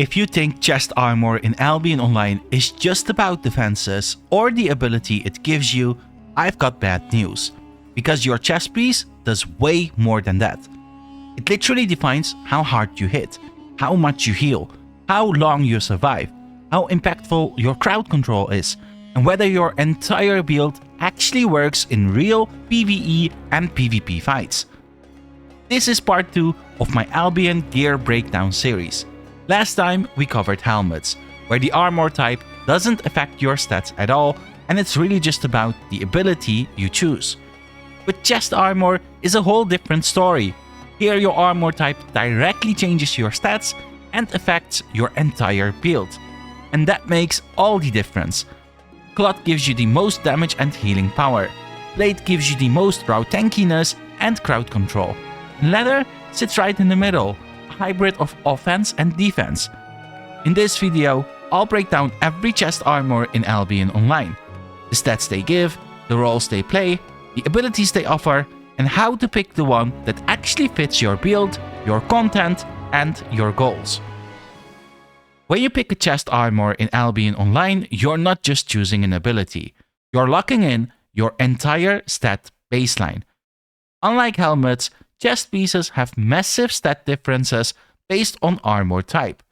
If you think chest armor in Albion Online is just about defenses or the ability it gives you, I've got bad news. Because your chest piece does way more than that. It literally defines how hard you hit, how much you heal, how long you survive, how impactful your crowd control is, and whether your entire build actually works in real PvE and PvP fights. This is part 2 of my Albion gear breakdown series. Last time we covered helmets, where the armor type doesn't affect your stats at all and it's really just about the ability you choose. But chest armor is a whole different story. Here your armor type directly changes your stats and affects your entire build. And that makes all the difference. Cloth gives you the most damage and healing power. Plate gives you the most raw tankiness and crowd control. Leather sits right in the middle, a hybrid of offense and defense. In this video, I'll break down every chest armor in Albion Online. The stats they give, the roles they play, the abilities they offer, and how to pick the one that actually fits your build, your content, and your goals. When you pick a chest armor in Albion Online, you're not just choosing an ability. You're locking in your entire stat baseline. Unlike helmets, chest pieces have massive stat differences based on armor type.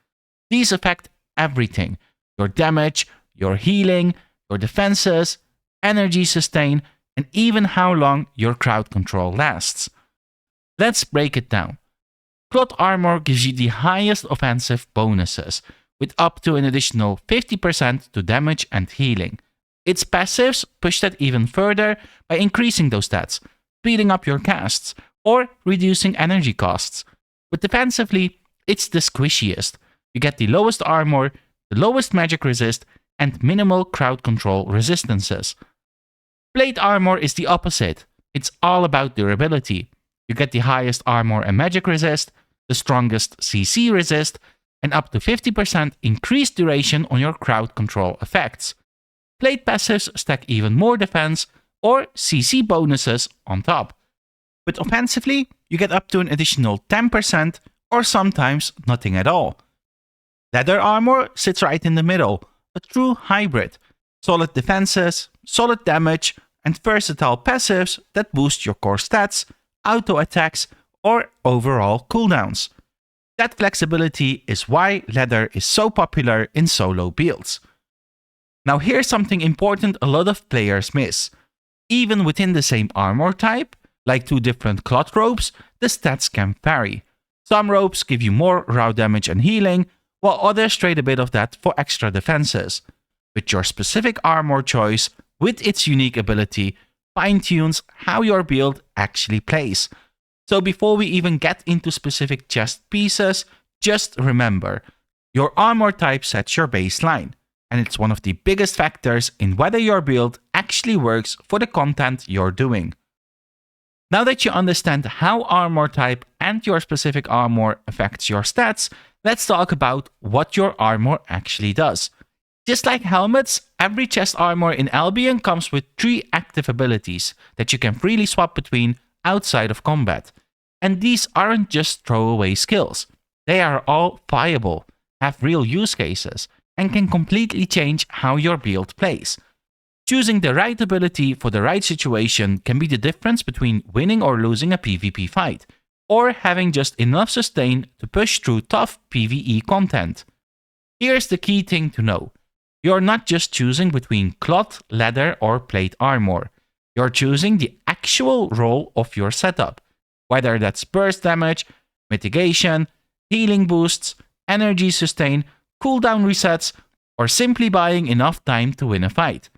These affect everything: your damage, your healing, your defenses, energy sustain, and even how long your crowd control lasts. Let's break it down. Cloth armor gives you the highest offensive bonuses, with up to an additional 50% to damage and healing. Its passives push that even further by increasing those stats, speeding up your casts, or reducing energy costs. But defensively, it's the squishiest. You get the lowest armor, the lowest magic resist, and minimal crowd control resistances. Plate armor is the opposite. It's all about durability. You get the highest armor and magic resist, the strongest CC resist, and up to 50% increased duration on your crowd control effects. Plate passives stack even more defense or CC bonuses on top. But offensively, you get up to an additional 10% or sometimes nothing at all. Leather armor sits right in the middle, a true hybrid. Solid defenses, solid damage, and versatile passives that boost your core stats, auto attacks, or overall cooldowns. That flexibility is why leather is so popular in solo builds. Now here's something important a lot of players miss. Even within the same armor type, like two different cloth robes, the stats can vary. Some robes give you more raw damage and healing, while others trade a bit of that for extra defenses. But your specific armor choice, with its unique ability, fine-tunes how your build actually plays. So before we even get into specific chest pieces, just remember, your armor type sets your baseline, and it's one of the biggest factors in whether your build actually works for the content you're doing. Now that you understand how armor type and your specific armor affects your stats, let's talk about what your armor actually does. Just like helmets, every chest armor in Albion comes with 3 active abilities that you can freely swap between outside of combat. And these aren't just throwaway skills. They are all viable, have real use cases, and can completely change how your build plays. Choosing the right ability for the right situation can be the difference between winning or losing a PvP fight, or having just enough sustain to push through tough PvE content. Here's the key thing to know. You're not just choosing between cloth, leather, or plate armor. You're choosing the actual role of your setup, whether that's burst damage, mitigation, healing boosts, energy sustain, cooldown resets, or simply buying enough time to win a fight.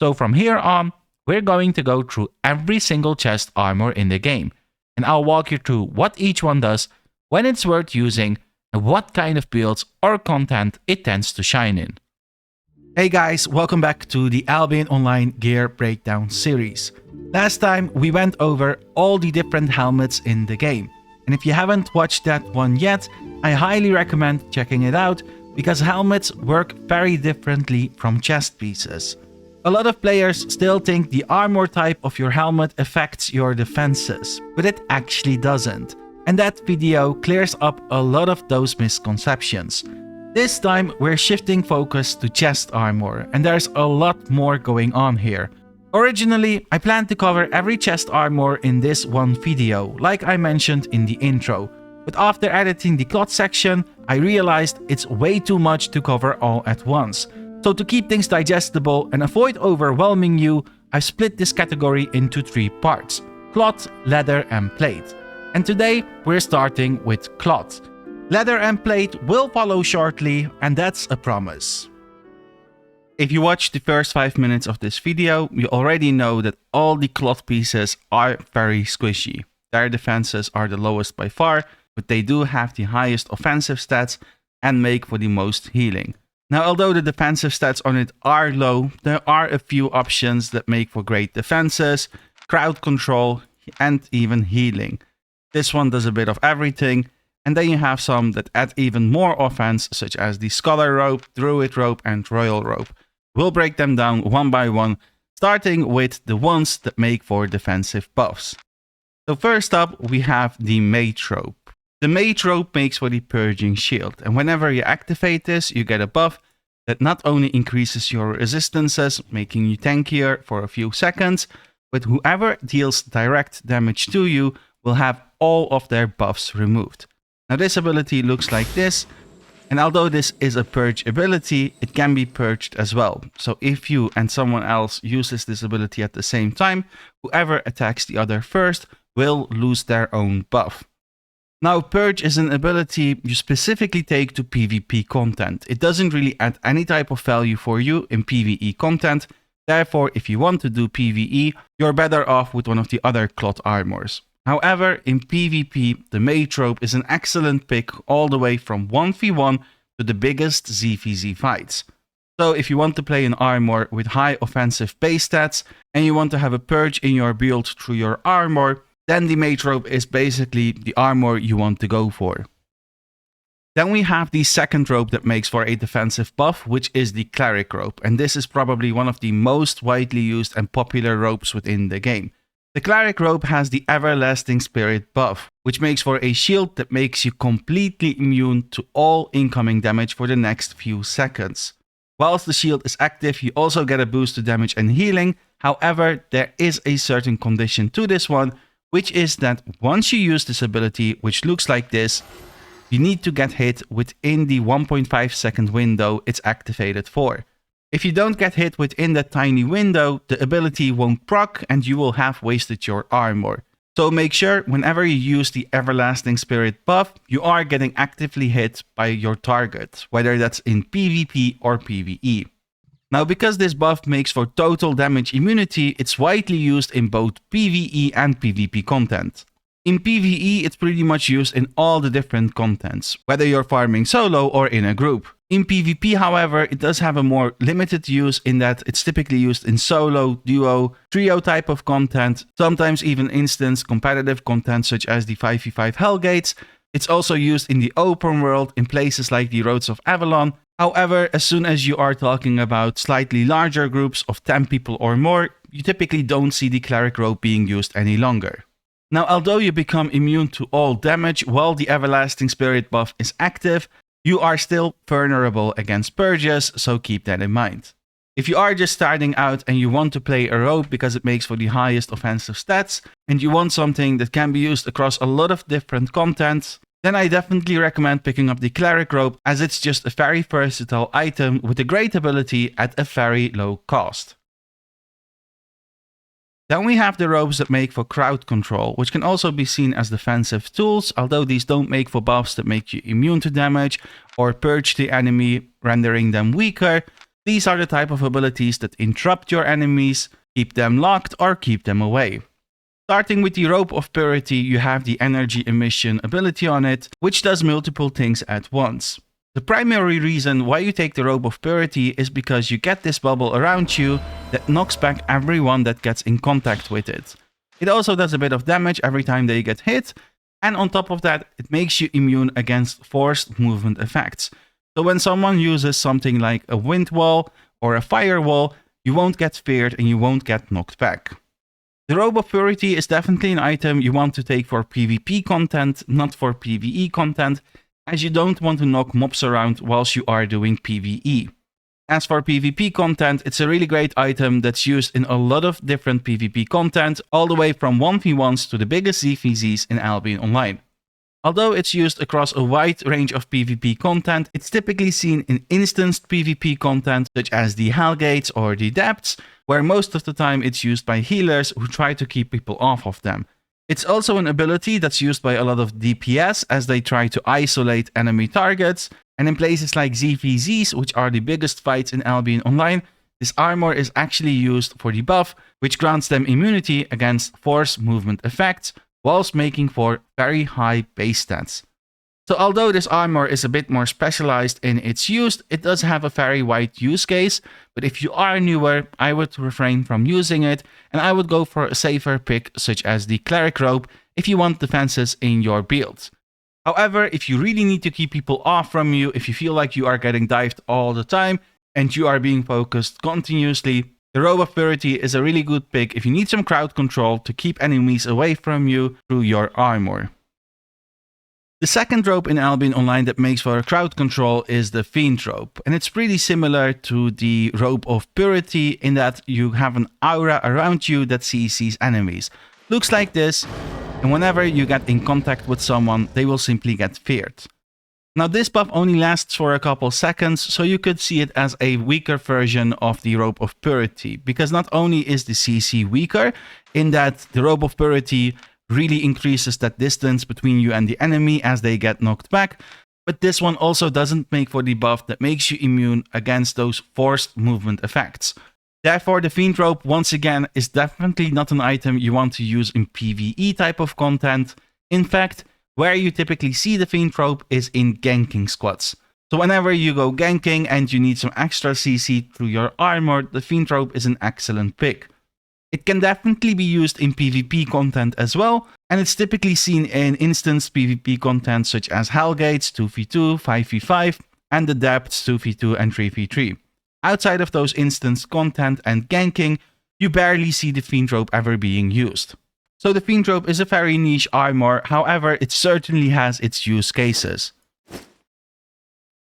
So from here on, we're going to go through every single chest armor in the game, and I'll walk you through what each one does, when it's worth using, and what kind of builds or content it tends to shine in. Hey guys, welcome back to the Albion Online Gear Breakdown series. Last time we went over all the different helmets in the game, and if you haven't watched that one yet, I highly recommend checking it out because helmets work very differently from chest pieces. A lot of players still think the armor type of your helmet affects your defenses, but it actually doesn't. And that video clears up a lot of those misconceptions. This time we're shifting focus to chest armor, and there's a lot more going on here. Originally, I planned to cover every chest armor in this one video, like I mentioned in the intro, but after editing the cloth section, I realized it's way too much to cover all at once. So to keep things digestible and avoid overwhelming you, I've split this category into 3 parts: cloth, leather and plate. And today we're starting with cloth. Leather and plate will follow shortly, and that's a promise. If you watched the first 5 minutes of this video, you already know that all the cloth pieces are very squishy. Their defenses are the lowest by far, but they do have the highest offensive stats and make for the most healing. Now, although the defensive stats on it are low, there are a few options that make for great defenses, crowd control, and even healing. This one does a bit of everything, and then you have some that add even more offense, such as the Scholar Robe, Druid Robe, and Royal Robe. We'll break them down one by one, starting with the ones that make for defensive buffs. So first up, we have the Mage Robe. The Mage Robe makes for the Purging Shield, and whenever you activate this, you get a buff that not only increases your resistances, making you tankier for a few seconds, but whoever deals direct damage to you will have all of their buffs removed. Now this ability looks like this, and although this is a purge ability, it can be purged as well. So if you and someone else uses this ability at the same time, whoever attacks the other first will lose their own buff. Now Purge is an ability you specifically take to PvP content. It doesn't really add any type of value for you in PvE content. Therefore, if you want to do PvE, you're better off with one of the other cloth armors. However, in PvP, the Mage Robe is an excellent pick all the way from 1v1 to the biggest ZVZ fights. So if you want to play an armor with high offensive base stats and you want to have a purge in your build through your armor, then the Mage Robe is basically the armor you want to go for. Then we have the second robe that makes for a defensive buff, which is the Cleric Robe, and this is probably one of the most widely used and popular robes within the game. The Cleric Robe has the Everlasting Spirit buff, which makes for a shield that makes you completely immune to all incoming damage for the next few seconds. Whilst the shield is active, you also get a boost to damage and healing. However, there is a certain condition to this one, which is that once you use this ability, which looks like this, you need to get hit within the 1.5 second window it's activated for. If you don't get hit within that tiny window, the ability won't proc and you will have wasted your armor. So make sure whenever you use the Everlasting Spirit buff, you are getting actively hit by your target, whether that's in PvP or PvE. Now, because this buff makes for total damage immunity, it's widely used in both PvE and PvP content. In PvE, it's pretty much used in all the different contents, whether you're farming solo or in a group. In PvP, however, it does have a more limited use in that it's typically used in solo, duo, trio type of content, sometimes even instance competitive content such as the 5v5 Hellgates. It's also used in the open world in places like the Roads of Avalon. However, as soon as you are talking about slightly larger groups of 10 people or more, you typically don't see the Cleric Robe being used any longer. Now, although you become immune to all damage while the Everlasting Spirit buff is active, you are still vulnerable against purges, so keep that in mind. If you are just starting out and you want to play a robe because it makes for the highest offensive stats, and you want something that can be used across a lot of different contents, then I definitely recommend picking up the Cleric Robe, as it's just a very versatile item with a great ability at a very low cost. Then we have the robes that make for crowd control, which can also be seen as defensive tools, although these don't make for buffs that make you immune to damage or purge the enemy, rendering them weaker. These are the type of abilities that interrupt your enemies, keep them locked, or keep them away. Starting with the Robe of Purity, you have the energy emission ability on it, which does multiple things at once. The primary reason why you take the Robe of Purity is because you get this bubble around you that knocks back everyone that gets in contact with it. It also does a bit of damage every time they get hit, and on top of that, it makes you immune against forced movement effects. So when someone uses something like a wind wall or a fire wall, you won't get feared and you won't get knocked back. The Robe of Purity is definitely an item you want to take for PvP content, not for PvE content, as you don't want to knock mobs around whilst you are doing PvE. As for PvP content, it's a really great item that's used in a lot of different PvP content, all the way from 1v1s to the biggest ZVZs in Albion Online. Although it's used across a wide range of PvP content, it's typically seen in instanced PvP content such as the Hellgates or the Depths, where most of the time it's used by healers who try to keep people off of them. It's also an ability that's used by a lot of DPS as they try to isolate enemy targets, and in places like ZVZs, which are the biggest fights in Albion Online, this armor is actually used for the buff, which grants them immunity against force movement effects, whilst making for very high base stats. So although this armor is a bit more specialized in its use, it does have a very wide use case, but if you are newer, I would refrain from using it, and I would go for a safer pick such as the Cleric Robe if you want defenses in your build. However, if you really need to keep people off from you, if you feel like you are getting dived all the time, and you are being focused continuously, the Robe of Purity is a really good pick if you need some crowd control to keep enemies away from you through your armor. The second robe in Albion Online that makes for crowd control is the Fiend robe, and it's pretty similar to the Robe of Purity in that you have an aura around you that CCs enemies. Looks like this, and whenever you get in contact with someone, they will simply get feared. Now this buff only lasts for a couple seconds, so you could see it as a weaker version of the Robe of Purity, because not only is the CC weaker, in that the Robe of Purity really increases that distance between you and the enemy as they get knocked back, but this one also doesn't make for the buff that makes you immune against those forced movement effects. Therefore, the Fiend Robe, once again, is definitely not an item you want to use in PvE type of content. In fact, where you typically see the Fiend Robe is in ganking squads. So whenever you go ganking and you need some extra CC through your armor, the Fiend Robe is an excellent pick. It can definitely be used in PvP content as well, and it's typically seen in instance PvP content such as Hellgates 2v2, 5v5, and the Depths 2v2 and 3v3. Outside of those instance content and ganking, you barely see the Fiend Robe ever being used. So the Fiend Robe is a very niche armor, however it certainly has its use cases.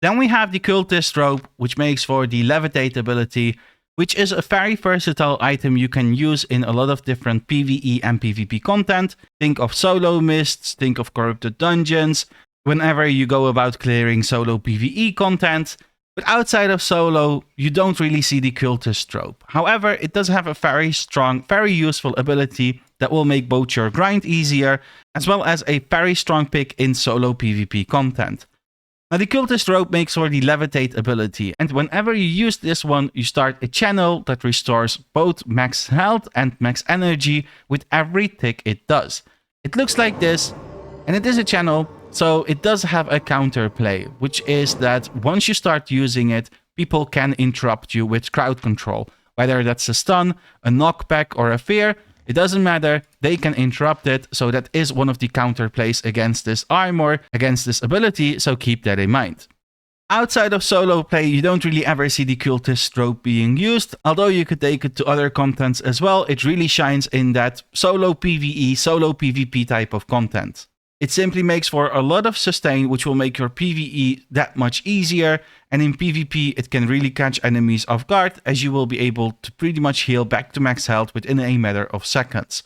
Then we have the Cultist Robe, which makes for the Levitate ability, which is a very versatile item you can use in a lot of different PvE and PvP content. Think of solo mists, think of corrupted dungeons, whenever you go about clearing solo PvE content. But outside of solo, you don't really see the Cultist Robe. However, it does have a very strong, very useful ability that will make both your grind easier, as well as a very strong pick in solo PvP content. Now the Cultist Robe makes for the Levitate ability, and whenever you use this one, you start a channel that restores both max health and max energy with every tick it does. It looks like this, and it is a channel, so it does have a counterplay, which is that once you start using it, people can interrupt you with crowd control. Whether that's a stun, a knockback, or a fear, it doesn't matter, they can interrupt it, so that is one of the counterplays against this armor, against this ability, so keep that in mind. Outside of solo play, you don't really ever see the Cultist Robe being used, although you could take it to other contents as well. It really shines in that solo PvE, solo PvP type of content. It simply makes for a lot of sustain, which will make your PvE that much easier, and in PvP it can really catch enemies off guard, as you will be able to pretty much heal back to max health within a matter of seconds.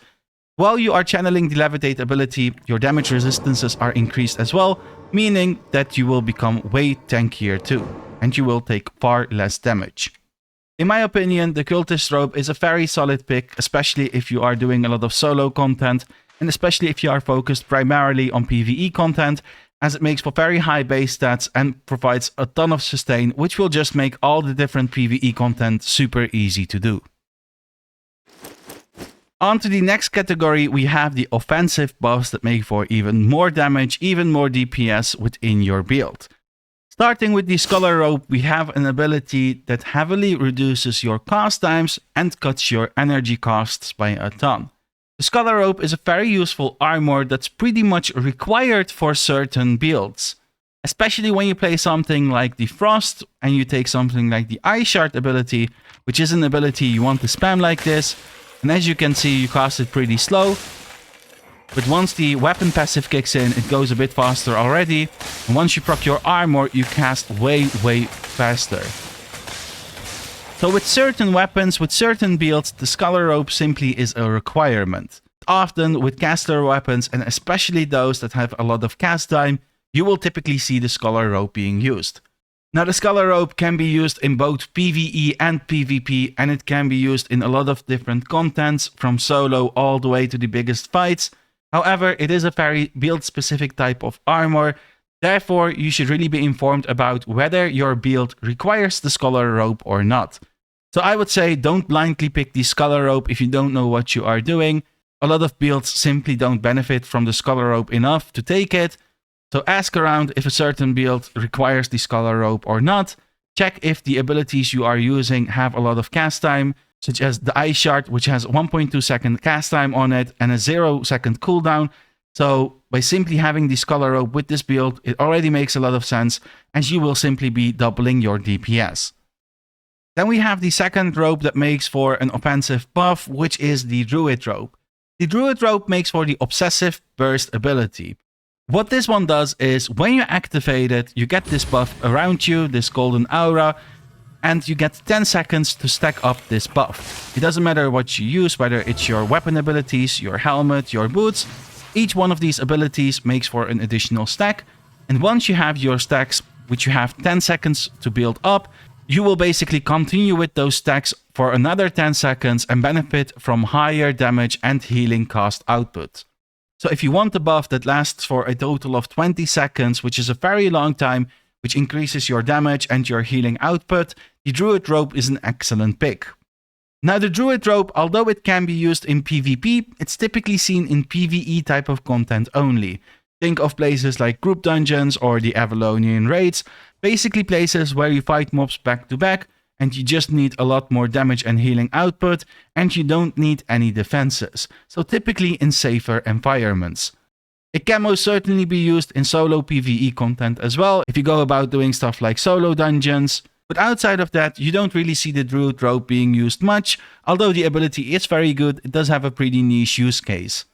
While you are channeling the Levitate ability, your damage resistances are increased as well, meaning that you will become way tankier too, and you will take far less damage. In my opinion, the Cultist Robe is a very solid pick, especially if you are doing a lot of solo content, and especially if you are focused primarily on PvE content, as it makes for very high base stats and provides a ton of sustain, which will just make all the different PvE content super easy to do. On to the next category, we have the offensive buffs that make for even more damage, even more DPS within your build. Starting with the Scholar Robe, we have an ability that heavily reduces your cast times and cuts your energy costs by a ton. The Scholar Robe is a very useful armor that's pretty much required for certain builds. Especially when you play something like the Frost and you take something like the Ice Shard ability, which is an ability you want to spam like this. And as you can see, you cast it pretty slow. But once the weapon passive kicks in, it goes a bit faster already. And once you proc your armor, you cast way faster. So with certain weapons, with certain builds, the Scholar Robe simply is a requirement. Often with caster weapons, and especially those that have a lot of cast time, you will typically see the Scholar Robe being used. Now the Scholar Robe can be used in both PvE and PvP, and it can be used in a lot of different contents, from solo all the way to the biggest fights. However, it is a very build-specific type of armor, therefore you should really be informed about whether your build requires the Scholar Robe or not. So I would say don't blindly pick the Scholar Robe if you don't know what you are doing. A lot of builds simply don't benefit from the Scholar Robe enough to take it. So ask around if a certain build requires the Scholar Robe or not. Check if the abilities you are using have a lot of cast time, such as the Ice Shard, which has 1.2 second cast time on it and a 0 second cooldown. So by simply having the Scholar Robe with this build, it already makes a lot of sense, as you will simply be doubling your DPS. Then we have the second robe that makes for an offensive buff, which is the Druid Robe. The Druid Robe makes for the Obsessive Burst ability. What this one does is, when you activate it, you get this buff around you, this golden aura, and you get 10 seconds to stack up this buff. It doesn't matter what you use, whether it's your weapon abilities, your helmet, your boots. Each one of these abilities makes for an additional stack, and once you have your stacks, which you have 10 seconds to build up, you will basically continue with those stacks for another 10 seconds and benefit from higher damage and healing cost output. So if you want a buff that lasts for a total of 20 seconds, which is a very long time, which increases your damage and your healing output, the Druid Robe is an excellent pick. Now the Druid Robe, although it can be used in PvP, it's typically seen in PvE type of content only. Think of places like group dungeons or the Avalonian raids, basically places where you fight mobs back to back and you just need a lot more damage and healing output, and you don't need any defenses, so typically in safer environments. It can most certainly be used in solo PvE content as well, if you go about doing stuff like solo dungeons, but outside of that, you don't really see the Druid Robe being used much. Although the ability is very good, it does have a pretty niche use case.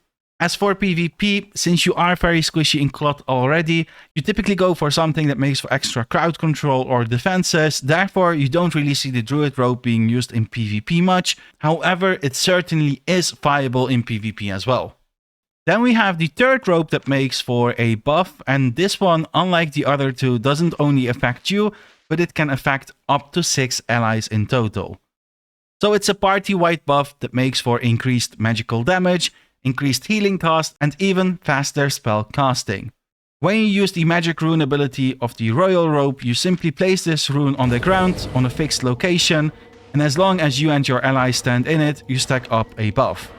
As for PvP, since you are very squishy in Clot already, you typically go for something that makes for extra crowd control or defenses, therefore you don't really see the Druid Robe being used in PvP much. However, it certainly is viable in PvP as well. Then we have the third robe that makes for a buff, and this one, unlike the other two, doesn't only affect you, but it can affect up to 6 allies in total. So it's a party-wide buff that makes for increased magical damage, increased healing cost, and even faster spell casting. When you use the magic rune ability of the Royal Robe, you simply place this rune on the ground on a fixed location, and as long as you and your allies stand in it, you stack up a buff.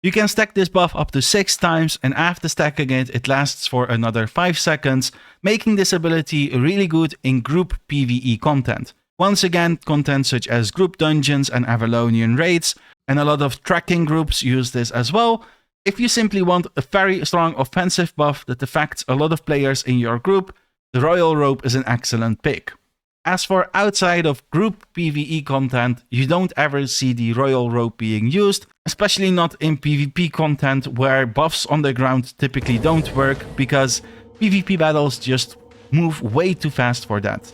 You can stack this buff up to 6 times, and after stacking it, it lasts for another 5 seconds, making this ability really good in group PvE content. Once again, content such as group dungeons and Avalonian raids, and a lot of tracking groups use this as well. If you simply want a very strong offensive buff that affects a lot of players in your group, the Royal Robe is an excellent pick. As for outside of group PvE content, you don't ever see the Royal Robe being used, especially not in PvP content where buffs on the ground typically don't work because PvP battles just move way too fast for that.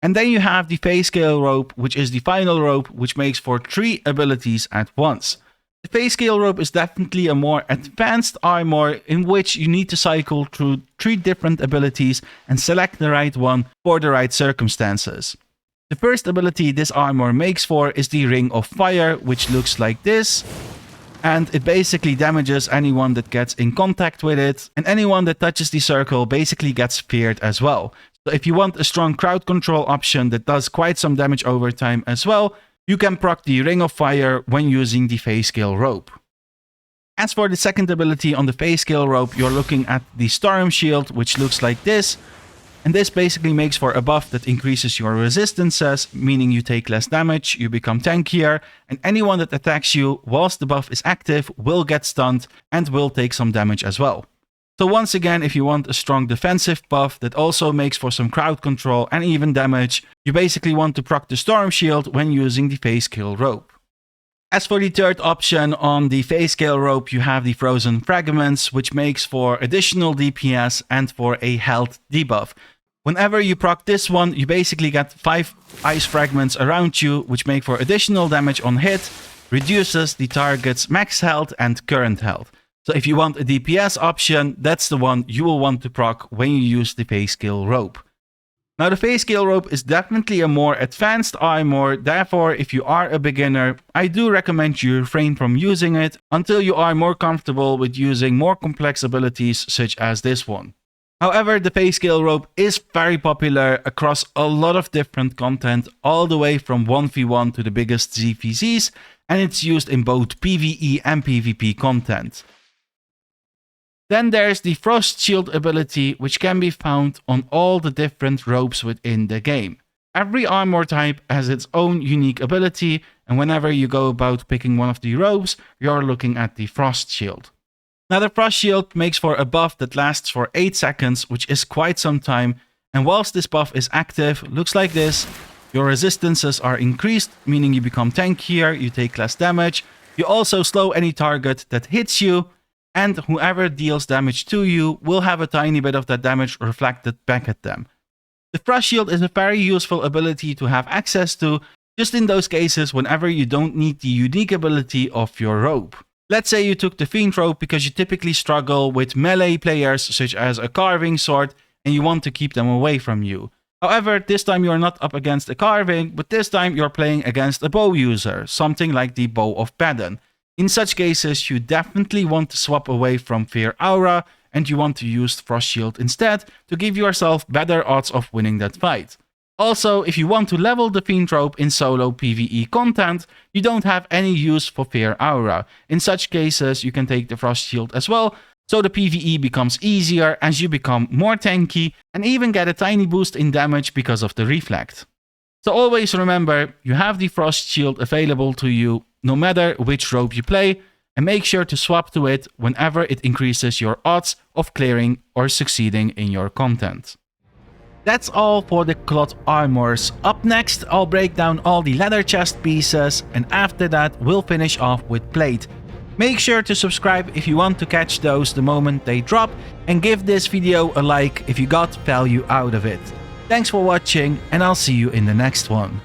And then you have the Feyscale Robe, which is the final robe, which makes for 3 abilities at once. The Feyscale Robe is definitely a more advanced armor in which you need to cycle through 3 different abilities and select the right one for the right circumstances. The first ability this armor makes for is the Ring of Fire, which looks like this. And it basically damages anyone that gets in contact with it, and anyone that touches the circle basically gets feared as well. So if you want a strong crowd control option that does quite some damage over time as well, you can proc the Ring of Fire when using the Feyscale Robe. As for the second ability on the Feyscale Robe, you're looking at the Storm Shield, which looks like this. And this basically makes for a buff that increases your resistances, meaning you take less damage, you become tankier, and anyone that attacks you whilst the buff is active will get stunned and will take some damage as well. So once again, if you want a strong defensive buff that also makes for some crowd control and even damage, you basically want to proc the Storm Shield when using the Feyscale Robe. As for the third option on the Feyscale Robe, you have the Frozen Fragments, which makes for additional DPS and for a health debuff. Whenever you proc this one, you basically get 5 ice fragments around you, which make for additional damage on hit, reduces the target's max health and current health. So if you want a DPS option, that's the one you will want to proc when you use the Feyscale Robe. Now the Feyscale Robe is definitely a more advanced armor, therefore if you are a beginner, I do recommend you refrain from using it until you are more comfortable with using more complex abilities such as this one. However, the Feyscale Robe is very popular across a lot of different content, all the way from 1v1 to the biggest ZVZs, and it's used in both PvE and PvP content. Then there's the Frost Shield ability, which can be found on all the different robes within the game. Every armor type has its own unique ability, and whenever you go about picking one of the robes, you're looking at the Frost Shield. Now the Frost Shield makes for a buff that lasts for 8 seconds, which is quite some time, and whilst this buff is active, looks like this. Your resistances are increased, meaning you become tankier, you take less damage, you also slow any target that hits you, and whoever deals damage to you will have a tiny bit of that damage reflected back at them. The Frost Shield is a very useful ability to have access to, just in those cases whenever you don't need the unique ability of your robe. Let's say you took the Fiend robe because you typically struggle with melee players such as a carving sword and you want to keep them away from you. However, this time you're not up against a carving, but this time you're playing against a bow user, something like the Bow of Badon. In such cases, you definitely want to swap away from Fear Aura and you want to use Frost Shield instead to give yourself better odds of winning that fight. Also, if you want to level the Fiend robe in solo PvE content, you don't have any use for Fear Aura. In such cases, you can take the Frost Shield as well, so the PvE becomes easier as you become more tanky and even get a tiny boost in damage because of the Reflect. So always remember, you have the Frost Shield available to you no matter which robe you play, and make sure to swap to it whenever it increases your odds of clearing or succeeding in your content. That's all for the cloth armors. Up next, I'll break down all the leather chest pieces, and after that we'll finish off with plate. Make sure to subscribe if you want to catch those the moment they drop, and give this video a like if you got value out of it. Thanks for watching, and I'll see you in the next one.